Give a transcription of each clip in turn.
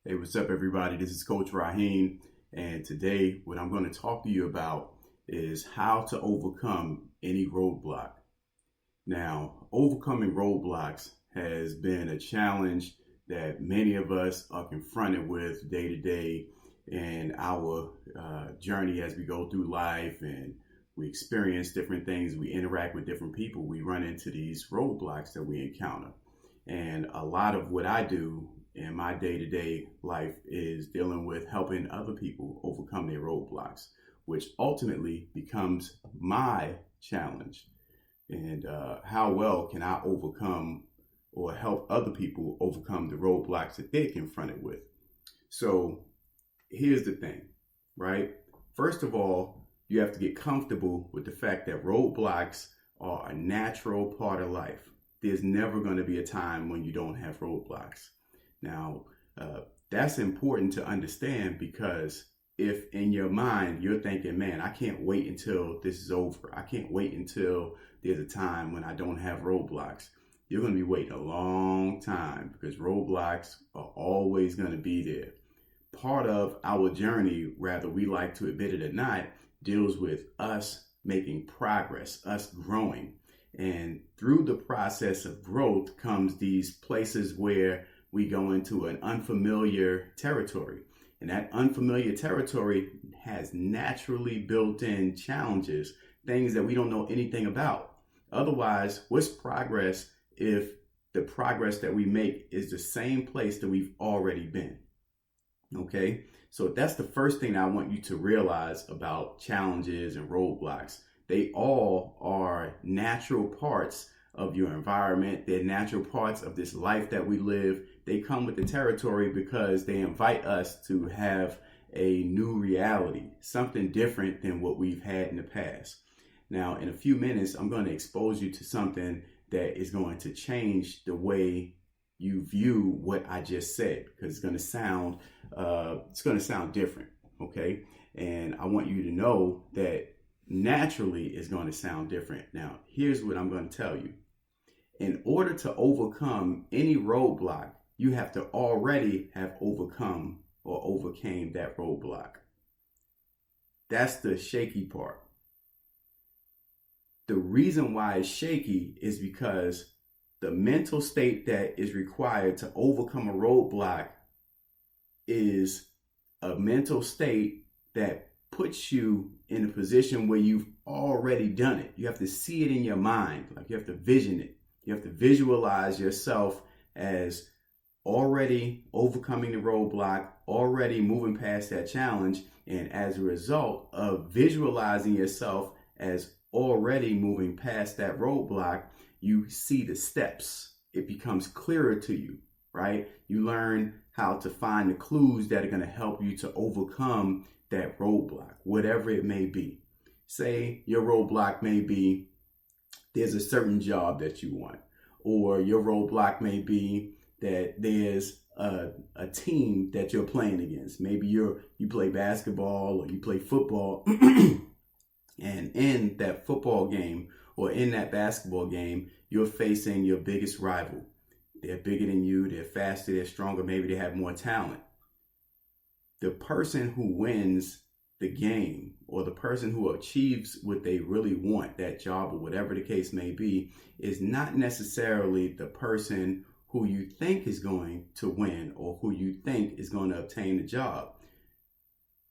Hey, what's up, everybody? This is Coach Raheem, and today what I'm going to talk to you about is how to overcome any roadblock. Now, overcoming roadblocks has been a challenge that many of us are confronted with day to day in our journey as we go through life and we experience different things, we interact with different people, we run into these roadblocks that we encounter. And a lot of what I do in my day-to-day life is dealing with helping other people overcome their roadblocks, which ultimately becomes my challenge. And how well can I overcome or help other people overcome the roadblocks that they're confronted with? So here's the thing, right? First of all, you have to get comfortable with the fact that roadblocks are a natural part of life. There's never going to be a time when you don't have roadblocks. Now, that's important to understand, because if in your mind you're thinking, man, I can't wait until this is over, I can't wait until there's a time when I don't have roadblocks, you're going to be waiting a long time, because roadblocks are always going to be there. Part of our journey, whether we like to admit it or not, deals with us making progress, us growing. And through the process of growth comes these places where we go into an unfamiliar territory. And that unfamiliar territory has naturally built-in challenges, things that we don't know anything about. Otherwise, what's progress if the progress that we make is the same place that we've already been? Okay, so that's the first thing I want you to realize about challenges and roadblocks. They all are natural parts of your environment. They're natural parts of this life that we live. They come with the territory because they invite us to have a new reality, something different than what we've had in the past. Now, in a few minutes, I'm going to expose you to something that is going to change the way you view what I just said, because it's going to sound different. Okay. And I want you to know that naturally it's going to sound different. Now, here's what I'm going to tell you. In order to overcome any roadblock, you have to already have overcome or overcame that roadblock. That's the shaky part. The reason why it's shaky is because the mental state that is required to overcome a roadblock is a mental state that puts you in a position where you've already done it. You have to see it in your mind, like you have to vision it. You have to visualize yourself as already overcoming the roadblock, already moving past that challenge. And as a result of visualizing yourself as already moving past that roadblock, you see the steps. It becomes clearer to you, right? You learn how to find the clues that are going to help you to overcome that roadblock, whatever it may be. Say your roadblock may be there's a certain job that you want, or your roadblock may be that there's a team that you're playing against. Maybe you play basketball or you play football, and in that football game or in that basketball game, you're facing your biggest rival. They're bigger than you, they're faster, they're stronger, maybe they have more talent. The person who wins the game, or the person who achieves what they really want, that job or whatever the case may be, is not necessarily the person who you think is going to win or who you think is going to obtain the job.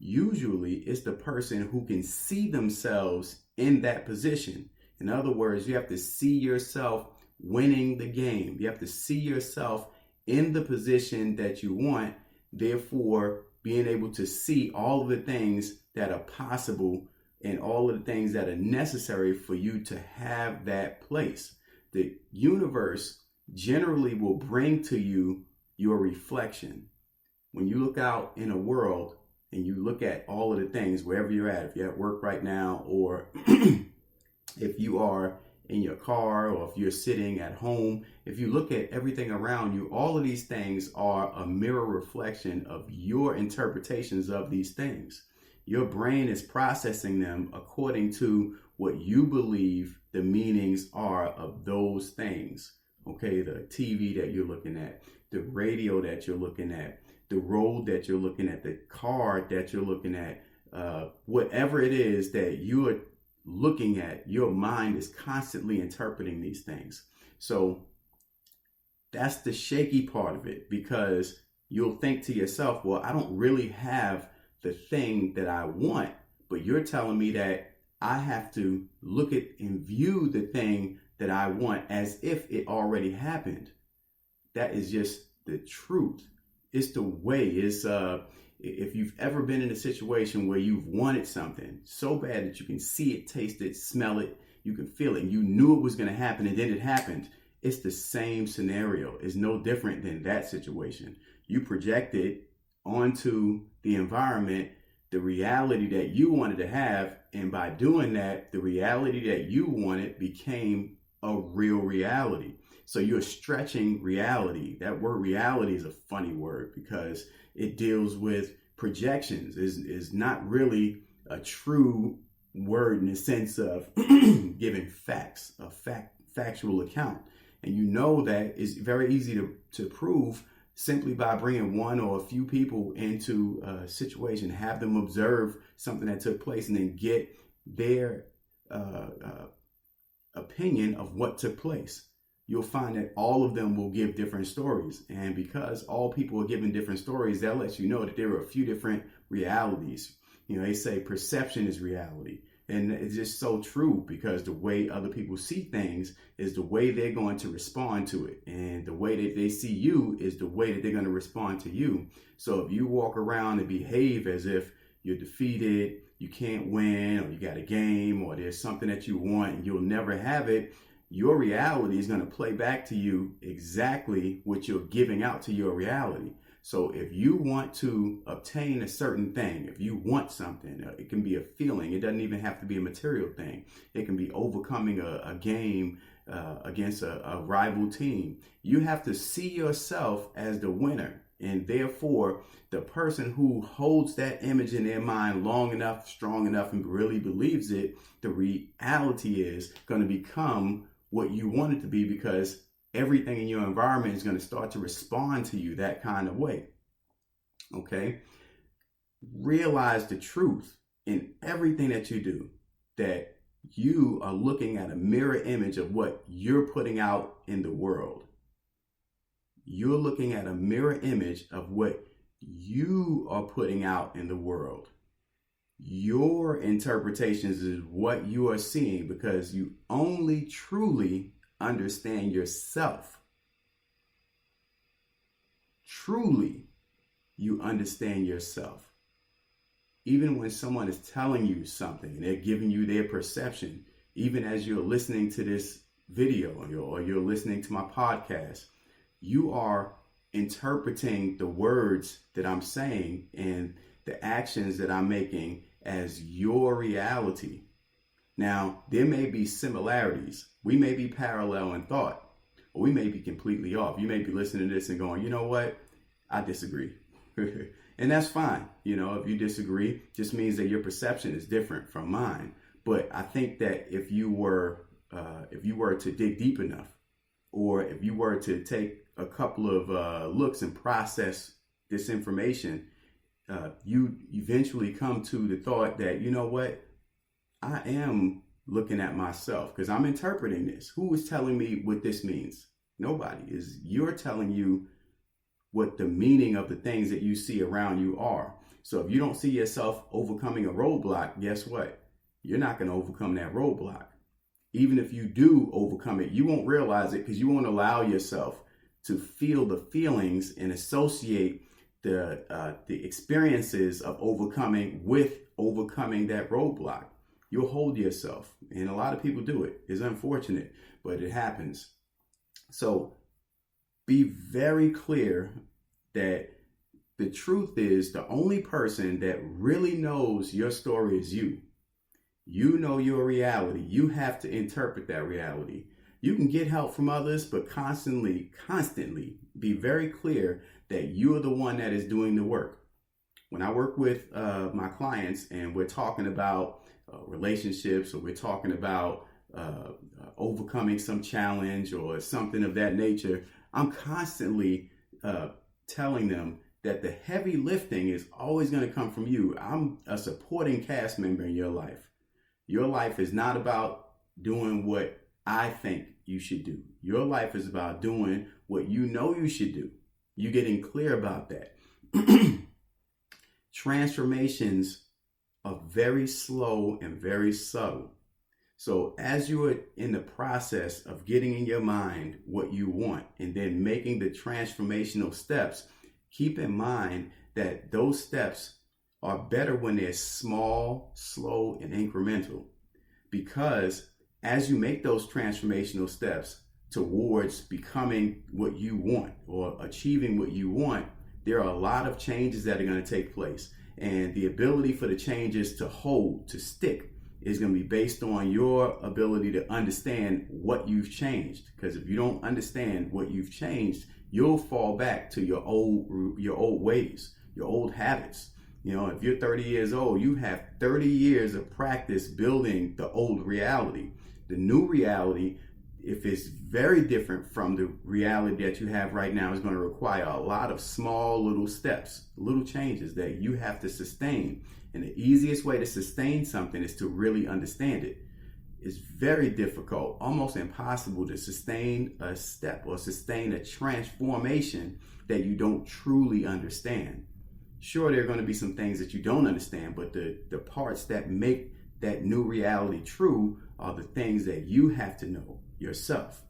Usually it's the person who can see themselves in that position. In other words, you have to see yourself winning the game. You have to see yourself in the position that you want, therefore being able to see all of the things that are possible and all of the things that are necessary for you to have that place. The universe generally will bring to you your reflection. When you look out in a world and you look at all of the things, wherever you're at, if you're at work right now, or if you are in your car, or if you're sitting at home, if you look at everything around you, all of these things are a mirror reflection of your interpretations of these things. Your brain is processing them according to what you believe the meanings are of those things. Okay, the TV that you're looking at, the radio that you're looking at, the road that you're looking at, the car that you're looking at, whatever it is that you are looking at, your mind is constantly interpreting these things. So that's the shaky part of it, because you'll think to yourself, well, I don't really have the thing that I want, but you're telling me that I have to look at and view the thing that I want as if it already happened. That is just the truth. It's the way. It's if you've ever been in a situation where you've wanted something so bad that you can see it, taste it, smell it, you can feel it, and you knew it was going to happen, and then it happened. It's the same scenario. It's no different than that situation. You projected onto the environment the reality that you wanted to have, and by doing that, the reality that you wanted became a real reality. So you're stretching reality. That word reality is a funny word because it deals with projections. Is not really a true word in the sense of giving facts, a factual account. And you know that it's very easy to prove simply by bringing one or a few people into a situation, have them observe something that took place, and then get their opinion of what took place. You'll find that all of them will give different stories. And because all people are giving different stories, that lets you know that there are a few different realities. You know, they say perception is reality. And it's just so true, because the way other people see things is the way they're going to respond to it. And the way that they see you is the way that they're going to respond to you. So if you walk around and behave as if you're defeated, you can't win, or you got a game, or there's something that you want and you'll never have it, your reality is going to play back to you exactly what you're giving out to your reality. So if you want to obtain a certain thing, if you want something, it can be a feeling. It doesn't even have to be a material thing. It can be overcoming a game against a rival team. You have to see yourself as the winner. And therefore, the person who holds that image in their mind long enough, strong enough, and really believes it, the reality is going to become what you want it to be, because everything in your environment is going to start to respond to you that kind of way. Okay? Realize the truth in everything that you do, that you are looking at a mirror image of what you're putting out in the world. You're looking at a mirror image of what you are putting out in the world. Your interpretations is what you are seeing, because you only truly understand yourself. Truly, you understand yourself. Even when someone is telling you something and they're giving you their perception, even as you're listening to this video or you're listening to my podcast, you are interpreting the words that I'm saying and the actions that I'm making as your reality. Now, there may be similarities. We may be parallel in thought, or we may be completely off. You may be listening to this and going, you know what? I disagree. And that's fine. You know, if you disagree, just means that your perception is different from mine. But I think that if you were to dig deep enough, or if you were to take a couple of looks and process this information, you eventually come to the thought that, you know what, I am looking at myself because I'm interpreting this. Who is telling me what this means? Nobody. You're telling you what the meaning of the things that you see around you are. So if you don't see yourself overcoming a roadblock, guess what? You're not going to overcome that roadblock. Even if you do overcome it, you won't realize it because you won't allow yourself to feel the feelings and associate the experiences of overcoming with overcoming that roadblock. You'll hold yourself, and a lot of people do it. It's unfortunate, but it happens. So be very clear that the truth is the only person that really knows your story is you. You know your reality. You have to interpret that reality. You can get help from others, but constantly be very clear that you are the one that is doing the work. When I work with my clients and we're talking about relationships, or we're talking about overcoming some challenge or something of that nature, I'm constantly telling them that the heavy lifting is always going to come from you. I'm a supporting cast member in your life. Your life is not about doing what I think you should do. Your life is about doing what you know you should do. You getting clear about that. Transformations are very slow and very subtle. So as you are in the process of getting in your mind what you want and then making the transformational steps, keep in mind that those steps are better when they're small, slow, and incremental. Because as you make those transformational steps towards becoming what you want or achieving what you want, there are a lot of changes that are going to take place. And the ability for the changes to hold, to stick, is going to be based on your ability to understand what you've changed. Because if you don't understand what you've changed, you'll fall back to your old ways, your old habits. You know, if you're 30 years old, you have 30 years of practice building the old reality. The new reality, if it's very different from the reality that you have right now, is going to require a lot of small little steps, little changes that you have to sustain. And the easiest way to sustain something is to really understand it. It's very difficult, almost impossible, to sustain a step or sustain a transformation that you don't truly understand. Sure, there are going to be some things that you don't understand, but the parts that make that new reality true are the things that you have to know yourself.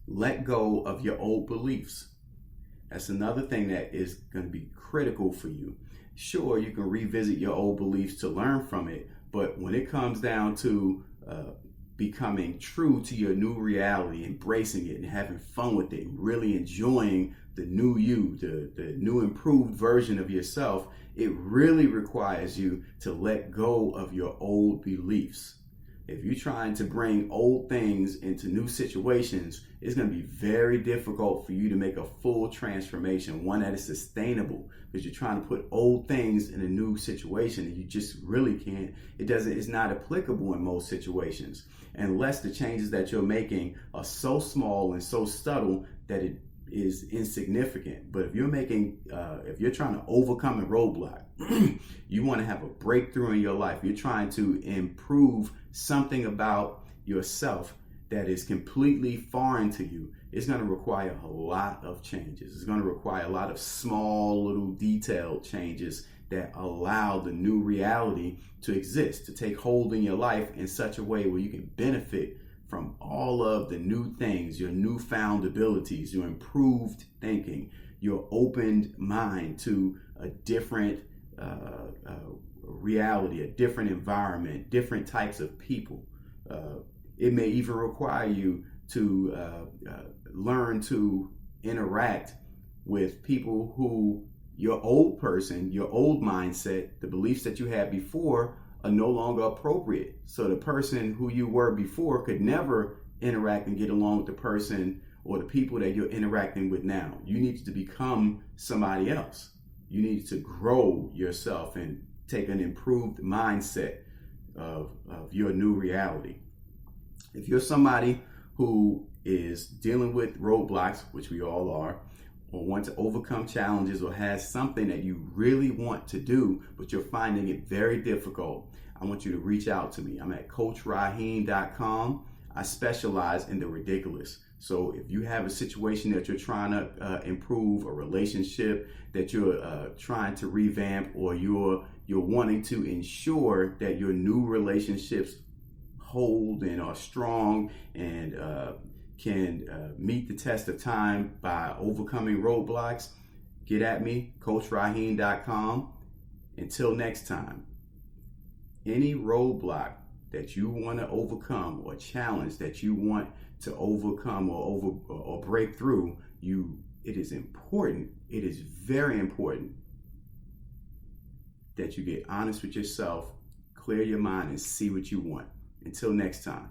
Let go of your old beliefs. That's another thing that is going to be critical for you. Sure, you can revisit your old beliefs to learn from it, but when it comes down to becoming true to your new reality, embracing it and having fun with it, and really enjoying the new you, the new improved version of yourself, it really requires you to let go of your old beliefs. If you're trying to bring old things into new situations, it's going to be very difficult for you to make a full transformation, one that is sustainable, because you're trying to put old things in a new situation and you just really can't. It's not applicable in most situations, unless the changes that you're making are so small and so subtle that it is insignificant. But if you're trying to overcome a roadblock, you want to have a breakthrough in your life, you're trying to improve something about yourself that is completely foreign to you, it's going to require a lot of changes. It's going to require a lot of small little detailed changes that allow the new reality to exist, to take hold in your life in such a way where you can benefit from all of the new things, your newfound abilities, your improved thinking, your opened mind to a different reality, a different environment, different types of people. It may even require you to learn to interact with people who your old person, your old mindset, the beliefs that you had before are no longer appropriate. So the person who you were before could never interact and get along with the person or the people that you're interacting with now. You need to become somebody else. You need to grow yourself and take an improved mindset of your new reality. If you're somebody who is dealing with roadblocks, which we all are, or want to overcome challenges, or has something that you really want to do, but you're finding it very difficult, I want you to reach out to me. I'm at CoachRaheem.com. I specialize in the ridiculous. So if you have a situation that you're trying to improve, a relationship that you're trying to revamp, or you're wanting to ensure that your new relationships hold and are strong and can meet the test of time by overcoming roadblocks, get at me, CoachRaheem.com. Until next time, any roadblock that you want to overcome or challenge that you want to overcome or break through, it is important, it is very important that you get honest with yourself, clear your mind, and see what you want. Until next time.